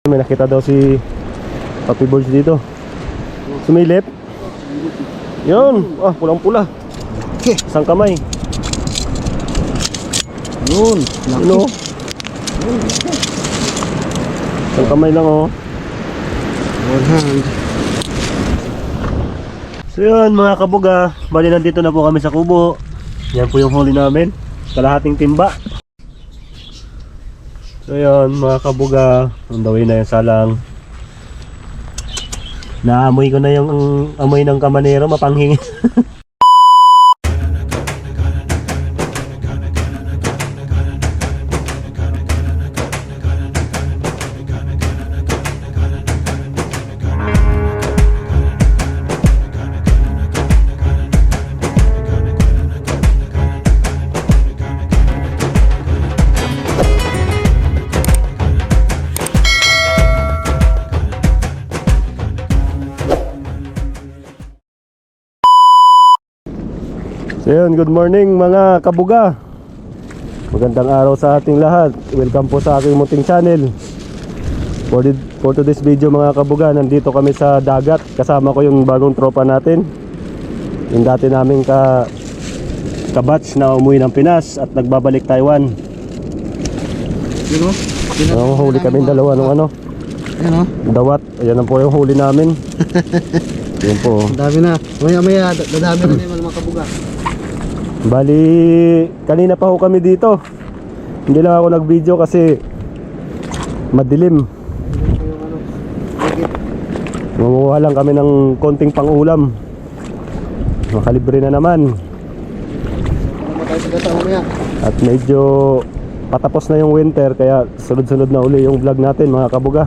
May nakita daw si Papi Birds dito. Sumilip. Yun. Ah, pulang-pula. Isang kamay. Yun. Ano? Isang kamay lang oh. One hand. So yun mga kabuga, bali nandito na po kami sa kubo. Yan po yung huli namin. Kalahating timba. So yun mga kabuga, on the way na yung salang. Naamoy ko na yung amoy ng kamanero, mapanghing. So yun, good morning mga kabuga. Magandang araw sa ating lahat. Welcome po sa aking munting channel. For today's video mga kabuga, nandito kami sa dagat. Kasama ko yung bagong tropa natin. Yung dati naming kabatch na umuwi ng Pinas at nagbabalik Taiwan. Yun o. Huli kami dalawa nung ano, Ayan o. dawat. Ayan po yung huli namin. Yun po. Ang dami na. Maya dadami na yung mga kabuga. Bali, kanina pa ho kami dito. Hindi lang ako nag-video kasi madilim. Manguha lang kami ng konting pang-ulam. Makalibre na naman. At medyo patapos na yung winter, kaya sunod-sunod na uli yung vlog natin mga kabuga.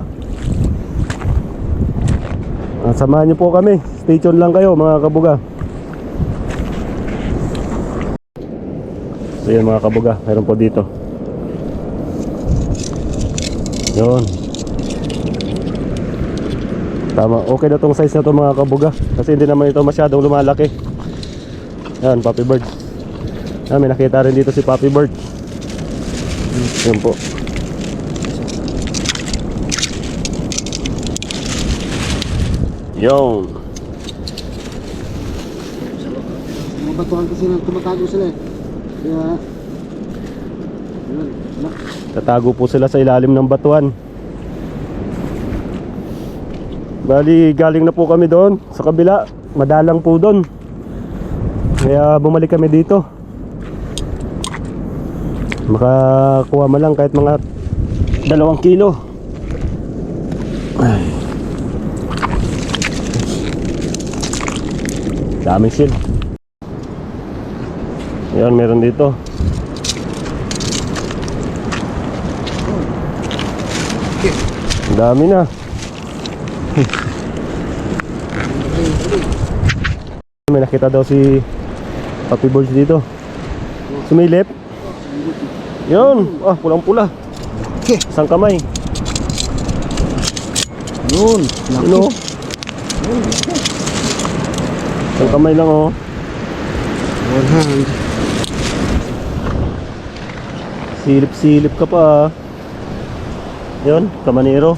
Samahan nyo po kami. Stay tuned lang kayo mga kabuga. So yun mga kabuga, meron po dito. Yun. Tama, okay na tong size na to mga kabuga. Kasi hindi naman ito masyadong lumalaki. Yan, Papi Bird. May nakita rin dito si Papi Bird. Yun po. Yun. Mga batuhan kasi tumatago sila eh. Kaya yun. Tatago po sila sa ilalim ng batuan. Bali, galing na po kami doon sa kabila. Madalang po doon. Kaya bumalik kami dito. Makakuha man lang kahit mga 2 kilo. Ay. Daming seal. Ayan, meron dito. Ang dami na. May nakita daw si Papi Birds dito. Sumilip. Yun. Ah, pulang-pula. Isang kamay. Yun. Ano? Isang kamay lang oh. One hand. Silip-silip ka pa. Yun, kamanero.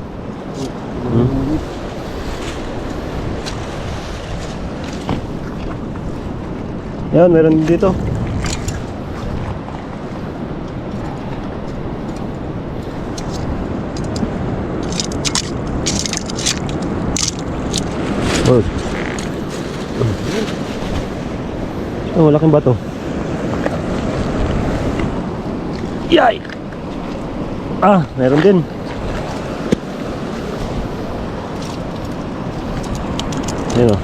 Yan, meron dito. Oh, laking bato. Yay! Ah, meron din. Ayan o.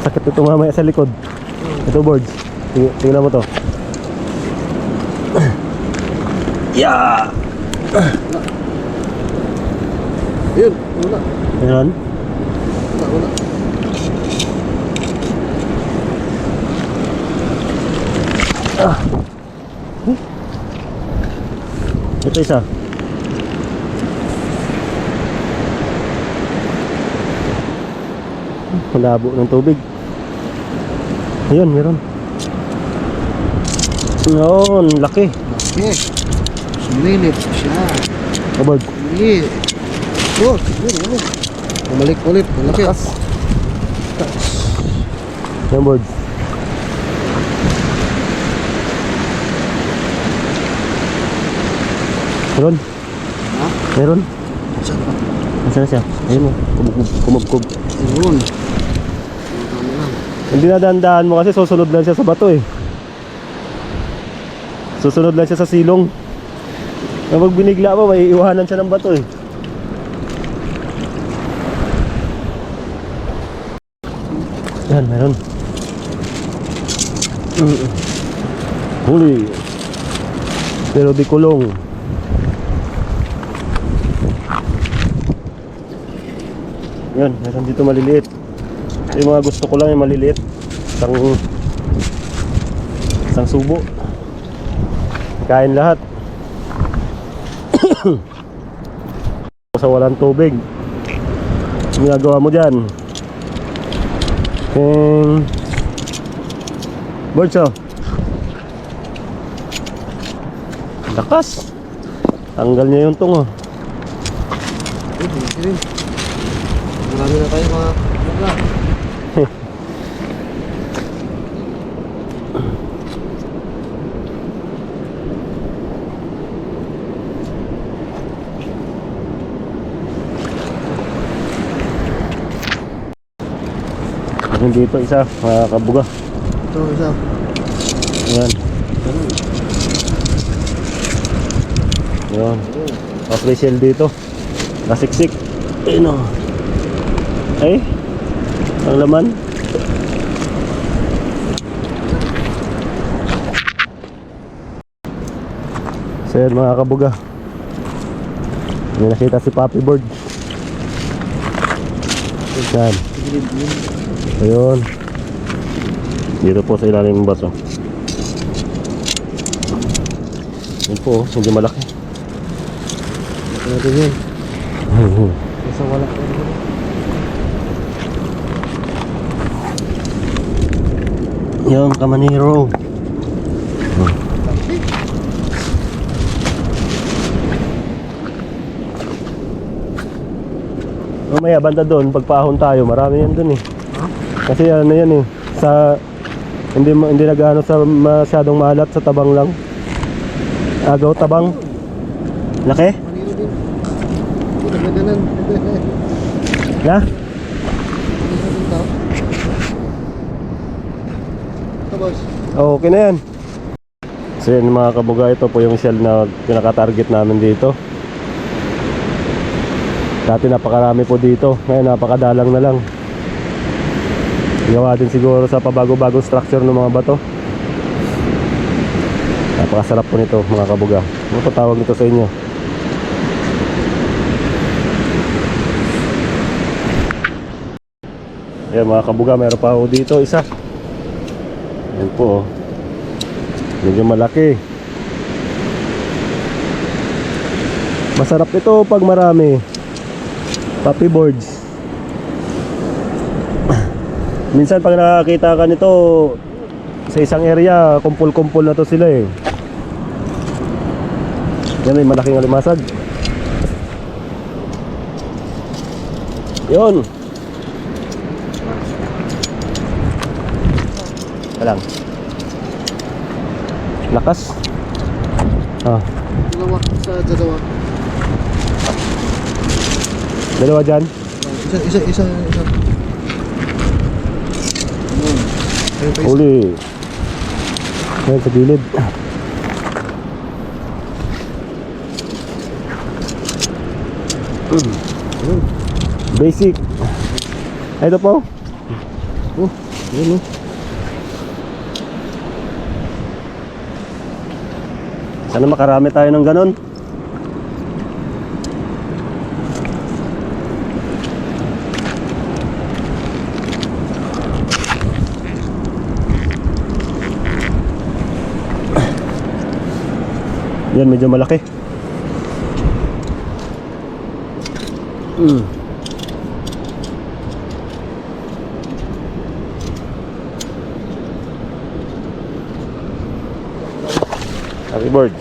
Sakit ito mamaya sa likod. Ito Birds. Tingnan mo to. Yeah! Yun. Wala. Ayan. Wala. Ah. Ito isa. Malabo ng tubig. Ayun, meron. Yun, laki. Yes. Sumilip siya. Kabord. Hindi. Oh, yun, ano. Bumalik ulit. Malaki. Lakas. Yan, board. Meron? Ha? Meron? Saan pa? Nasaan na siya? Ayun o. Kumubkob. Ayun. Ano lang. Hindi na dahan mo kasi susunod lang siya sa bato eh. Susunod lang siya sa silong. Kapag binigla mo, may iwanan siya ng bato eh. Yan, meron. Huli. Pero di kulong. Yan, meron dito maliliit. Yung mga gusto ko lang yung maliliit. Isang subo. Kain lahat. Sa walang tubig. Ang ginagawa mo dyan? Birds oh. Lakas. Tanggal niya yung tungo. Malaki rin. Marami na tayo mga kabugla. Meron dito isa, mga kabuga. Ito, isa. Ayan. Ayan. Official dito. Nasiksik. Ayun o. Ay. Ang laman. So yan mga kabuga. May nakita si Papi Bird. Yan. Ayun. Dito po sa ilalim ng baso. Yan po, hindi malaki. Ito natin yun. Nasa wala ko yun. Yan, kamaniro. Mamaya banda doon, pagpaahon tayo, marami yan doon eh. Kasi ano yan eh, sa hindi nagaano sa masyadong maalat, sa tabang lang. Agaw tabang. Laki? Manilo din. Ito, nagaganan. Na? Manilo din tao. Ito, boss. Okay na yan. So yan mga kabuga, ito po yung shell na pinaka-target namin dito. Dati napakarami po dito, ngayon napakadalang na lang. Gawa din siguro sa pabago-bagong structure ng mga bato. Napakasarap po nito mga kabuga. Ano po tawag nito sa inyo? Ayan mga kabuga, meron pa ako dito isa. Ayan po oh. Medyo malaki. Masarap ito pag marami. Puppy birds. Minsan pag nakakita ka nito sa isang area, kumpul-kumpul na to sila eh. Yan, may malaking alimasag. Yun. Walang lakas. Dalawa sa dalawa. Dalawa dyan. Isa. Ayun pa isa. Huli. Ayan sa gilid. Basic. Ito po. Oh, yun oh. Sana makarami tayo ng ganon. Yan, medyo malaki. Happy birds.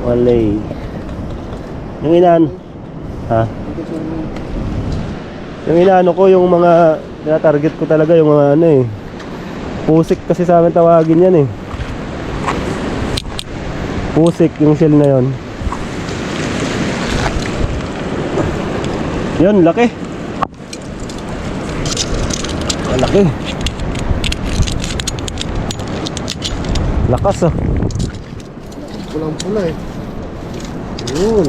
Walay. Yung inaan. Ha? Yung inaano ko, yung mga tinatarget ko talaga, yung mga ano eh. Pusik kasi sa amin tawagin yan eh. Pusik yung shell na yon. Yun, laki. Laki. Lakas ah. Pulang-pula eh. Yun.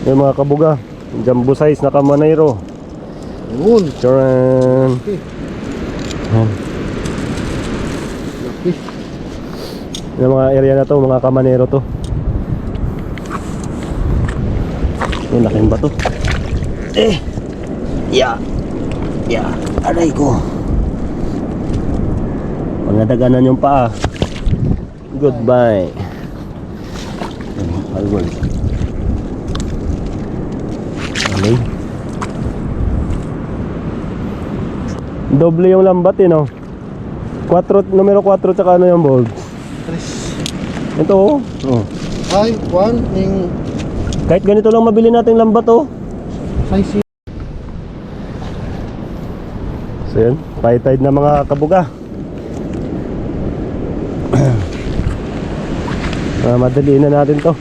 Yung mga kabuga, jumbo size na kamanayro. Yun. Charan. Laki. Yan. Laki. Yung mga area na to, mga kamanero to. Yung laking bato. Yeah, aray ko. Pangadaganan yung paa. Goodbye. Alwal. Alay. Doble yung lambat eh, no? Numero 4 tsaka ano yung bulbs? Tres. Ito oh. Oh. Ay, one. Yung Kahit ganito lang mabili natin lambat oh. size. So yun, pie-tide na mga kabuga. Madaliin na natin to.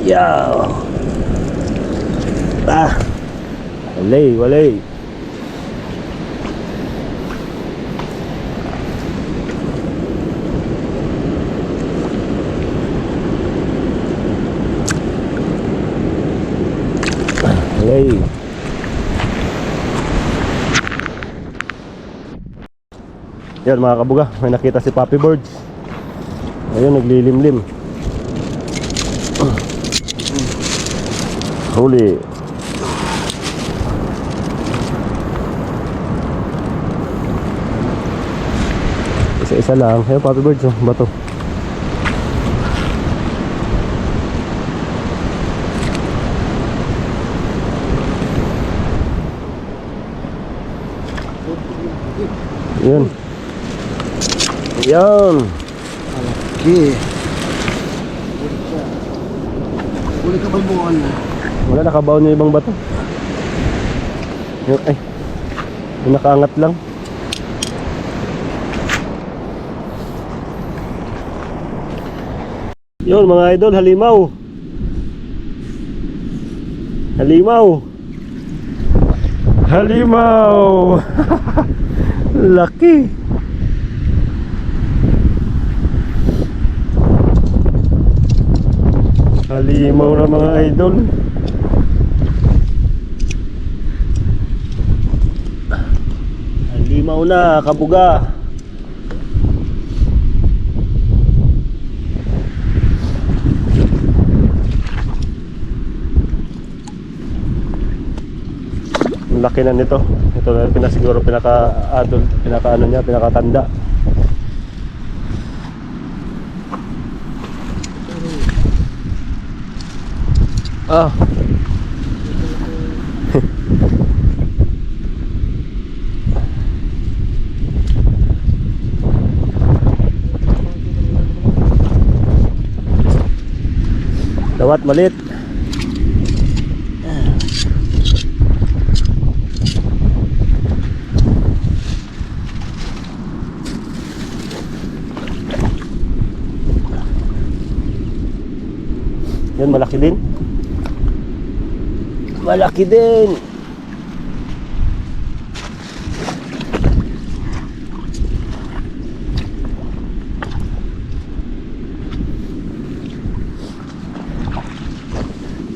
Yow. Walay. Yan mga kabuga, may nakita si Papi Birds. Ayun, naglilimlim. Huli. Isa-isa lang. Ayun, Papi Birds, oh, bato. Yun. Yan. Malaki. Uli ka ba buwan na? Wala, nakabaon yung ibang bato. Yung, yung nakaangat lang. Yun mga idol, halimaw. Laki. Halimaw na mga idol. Halimaw na kabuga. Laki na nito. Ito na siguro pinaka-adult, pinakatanda. Ah. Dawat malit. Yan, malaki din. Malaki din.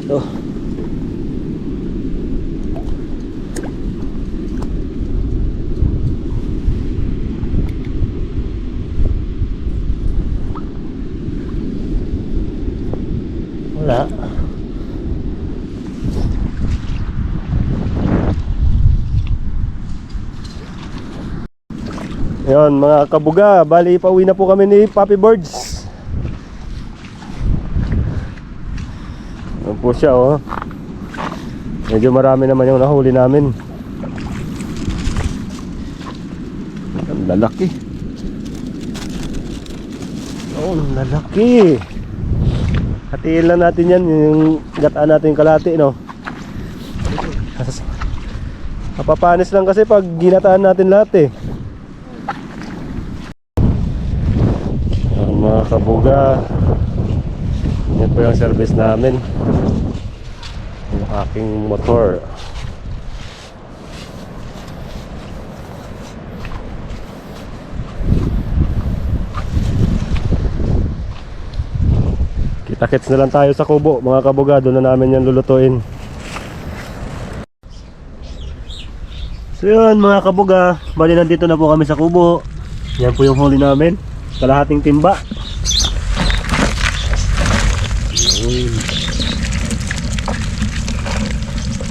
Ito. Wala. Ayun mga kabuga, bali pauwi na po kami ni Papi Birds. Ayun po siya oh. Medyo marami naman yung nahuli namin. Ang lalaki. Oh, ang lalaki. Hatiin lang natin yan, yung gataan natin yung kalahati, no? Mapapanis lang kasi pag ginataan natin lahat eh. Ang mga kabuga, yan po yung service namin, yung aking motor. Kita-kits na lang tayo sa kubo mga kabuga, doon na namin yan lulutuin. So yun mga kabuga, bali nandito na po kami sa kubo. Yan po yung huli namin, kalahating timba. Yun.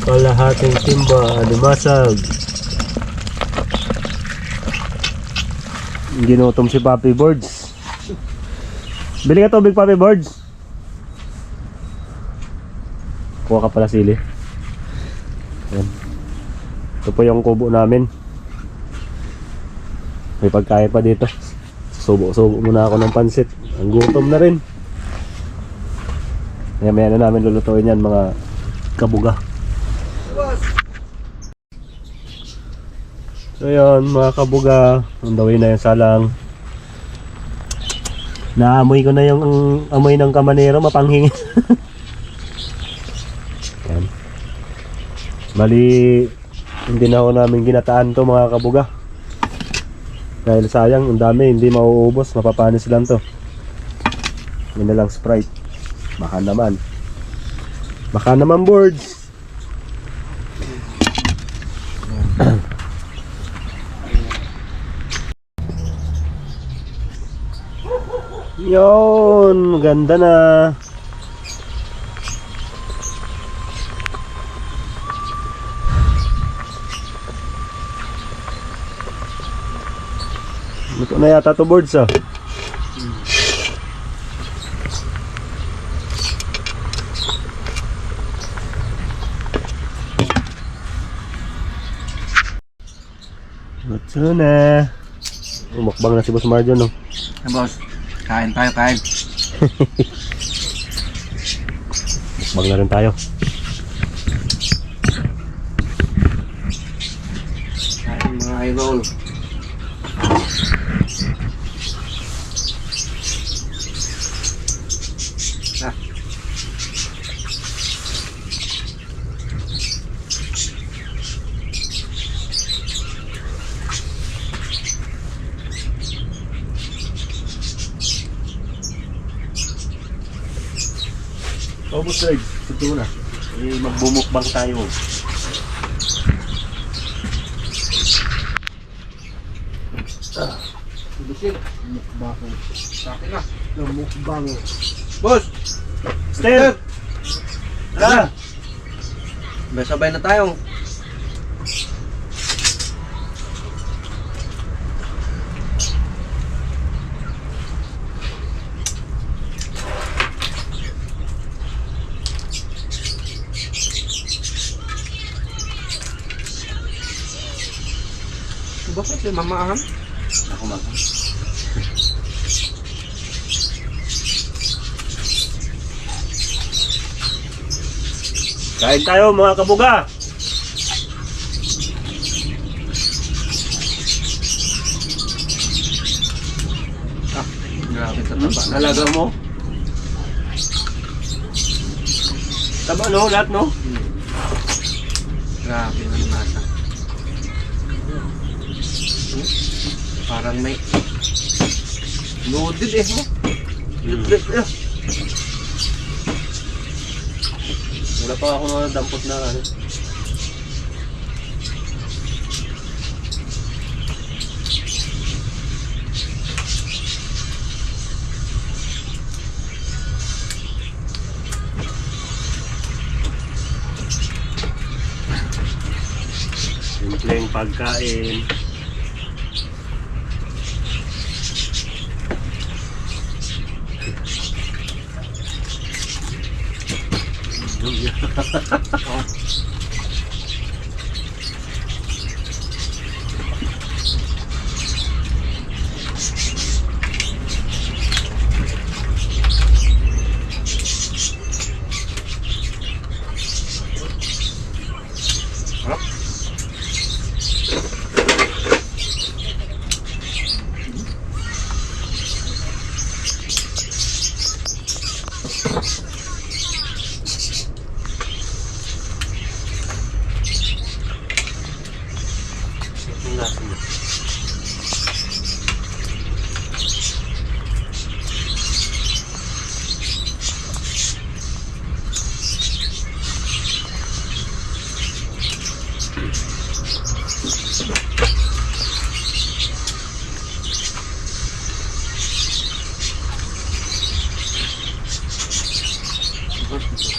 Kalahating timba, limasag. Ginutom si Papi Birds. Bili ka tubig, Papi Birds. Kuha ka pala sili. Yan. Ito po yung kubo namin. May pagkain pa dito. Subo-subo muna ako ng pansit. Ang gutom na rin. Maya na namin lulutuin yan mga kabuga. So yun mga kabuga, on the way na yung salang. Naamoy ko na yung amoy ng kamanero, mapanghing. Yan. Bali hindi na ako namin ginataan to mga kabuga. Dahil sayang, ang dami, hindi mauubos, mapapanis lang to. Yun na lang Sprite. Baka naman. Baka naman Birds. Yun, ganda na. Luto na yata to Birds ah. Luto na. Umakbang na si Boss Marjon no. Hey, boss, kain tayo, kain. Umakbang na rin tayo. Kain mga idol. Boss Red, ito na. Magbumukbang tayo. Budusin. Mukbang. Sa akin na. Mukbang. Boss! Step! Tara! May sabay na tayo. Bakit yung mamaham? Ako maham. Kain tayo mga kabuga. Grabe sa taba. Nalaga mo. Taba no, lahat no? Grabe na masa. Parang may loaded eh, no? Loaded eh. Wala pa ako dampot na ano. Simpleng pagkain.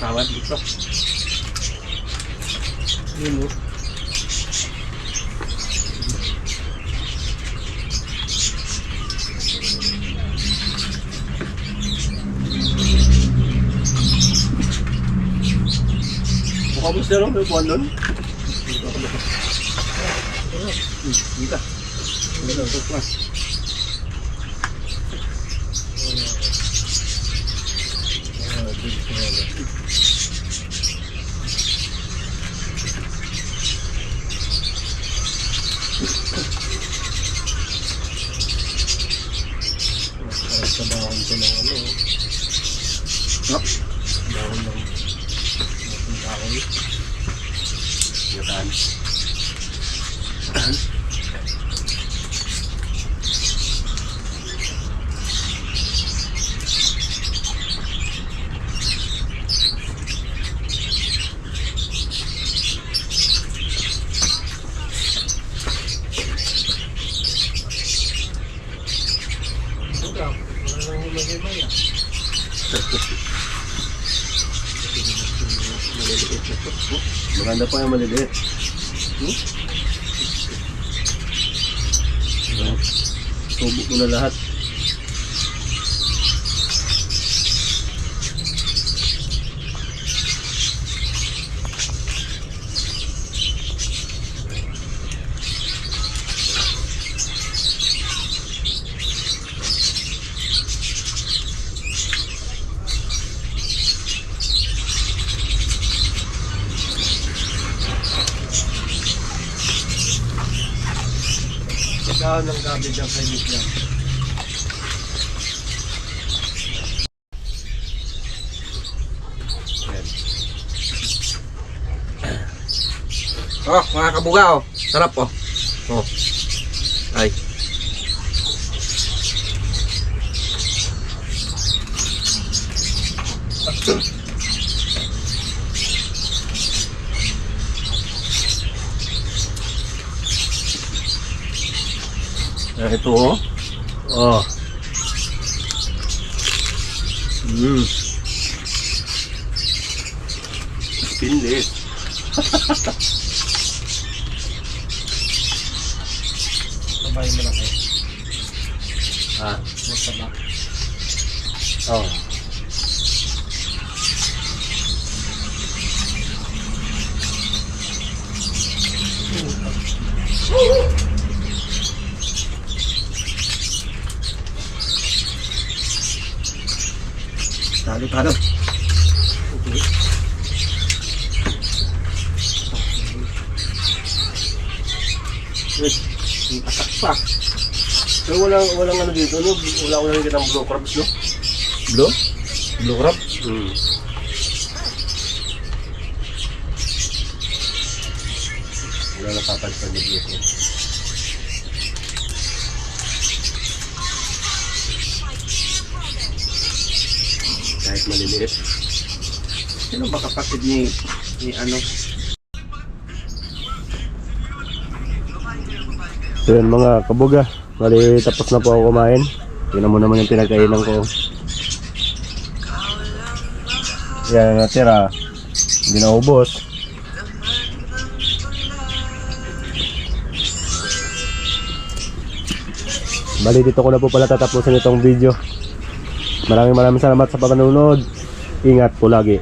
Kawat dito. Yun o. Kamusta rin may buwan doon? Dito. Dito. Sa bahon ko ng ano. Bahon ng kahoy. Yataan. Maganda pa yung maliliit. Tubo ko na lahat. Ng gabi dyan kay Bigla. Oh, mga kabuga oh. Sarap oh. Oh. Ay. Ito oh. Oh. Pinlis. Sabay mo lang kayo. Masaba. Oh. Talo. Okay. Wait, atak pa. Pero walang ano dito, no? Wala kita ng blue crabs, no? Blue? Blue crab? Wala napapalitan na dito. Kahit maliliit. Sino ba kapatid ni ano? So yun mga kabuga, bali tapos na po ako kumain. Tingnan mo naman yung pinagkainan ko. Yan ang natira, hindi na ubos. Bali dito ko na po pala tatapusin itong video. Maraming salamat sa panonood. Ingat po lagi.